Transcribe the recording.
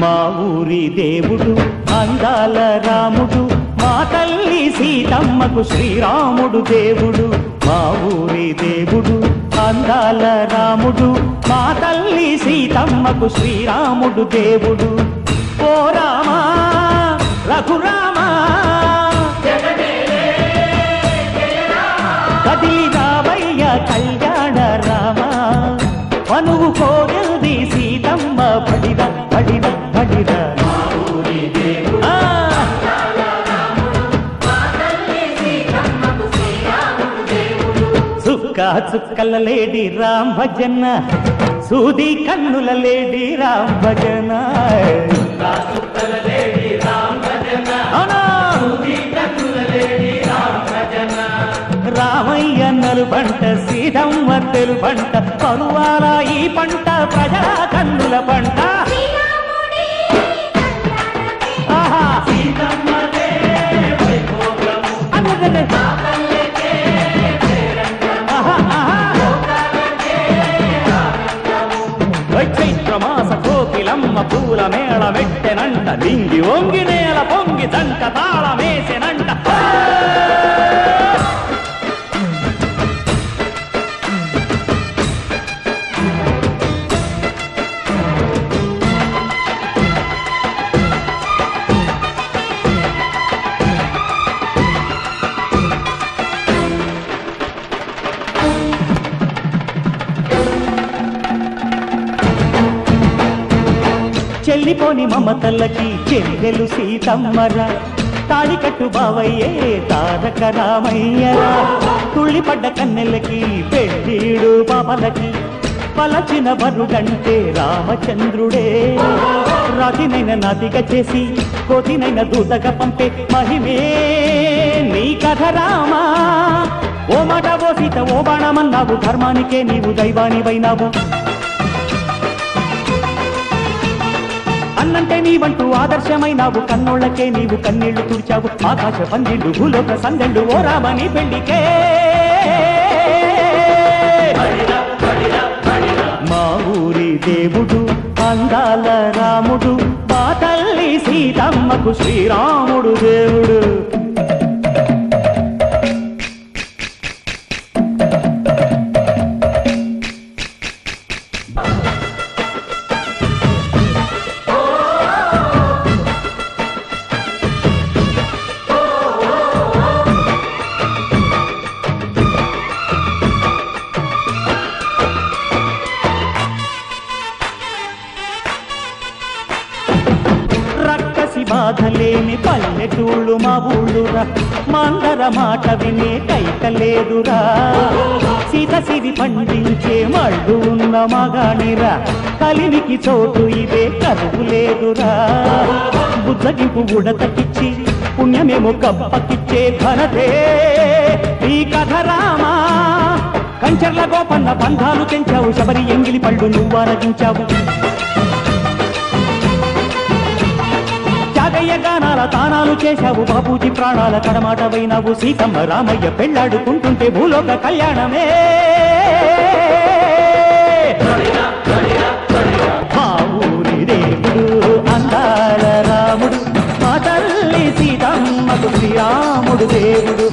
మా ఊరి దేవుడు అందాల రాముడు, మా తల్లి సీతమ్మకు శ్రీరాముడు దేవుడు. మా ఊరి దేవుడు అందాల రాముడు, మా తల్లి సీతమ్మకు శ్రీరాముడు దేవుడు. ఓ రామా రఘురామా కదిలి రావయ్య కళ్యాణ రామా, మనువు కోరింది సీతమ్మ పడిద పడిద పడిద. చుక్క చుక్కల లేడి రామ్ భజన, సూది కన్నుల లేడి రామ్ భజన. రామయ్య నలుబంట సీతమ్మ తెలుబంట, కనువాల ఈ పంట ప్రజల కన్నుల పంట. చైత్రమాస కోకిలమ్మ పూల మేళ మెట్టెనంట, లింగి ఒంగి నేల పొంగి దంట తాళమేసెనంట. చెల్లిపోని మమతల్లకి చెల్లెలు సీతమ్మరా, తాళికట్టు బావయ్యే తారక రామయ్యరా. తుళ్ళిపడ్డ కన్నెలకి పెళ్ళీడు పాపలకి, పలచిన వరుడంటే రామచంద్రుడే. రాతినైన నాతిగా చేసి కోతినైన దూతగా పంపే మహిమే నీ కథ రామా. ఓ మాట ఓ సీత ఓ బాణమన్నావు, ధర్మానికే నీవు దైవానివైనావు. అన్నంటే నీవంటూ ఆదర్శమైనావు, కన్నోళ్లకే నీవు కన్నీళ్లు తుడిచావు. ఆకాశ పందిళ్ళు భూలోక సందెళ్ళు ఓ రామని పెళ్లికే. మా ఊరి దేవుడు అందాల రాముడు, మా తల్లి సీతమ్మకు శ్రీరాముడు దేవుడు. బాధలేని పల్లెటూళ్ళు మా ఊళ్ళురా, మందర మాట వినే కైకలేదురా. సీత సిరి పండించే మళ్ళు ఉన్న మగాణిరా, కలిమికి చోటు ఇదే కరువు లేదురా. బుద్ధగింపు ఉడతకిచ్చి పుణ్యమేమో కప్పకిచ్చే ఘనతే ఈ కథ రామా. కంచర్ల గోపన్న బంధాలు తెంచావు, శబరి ఎంగిలి పళ్ళు నువ్వారగించావు. త్యాగయ్య గానాల తానాలు చేశావు, బాబూజీ ప్రాణాల కడమాటవైనావు. సీతమ్మ రామయ్య పెళ్లాడుకుంటుంటే భూలోక కళ్యాణమే. మా ఊరి దేవుడు అందాల రాముడు, మా తల్లి సీతమ్మకు శ్రీరాముడు దేవుడు.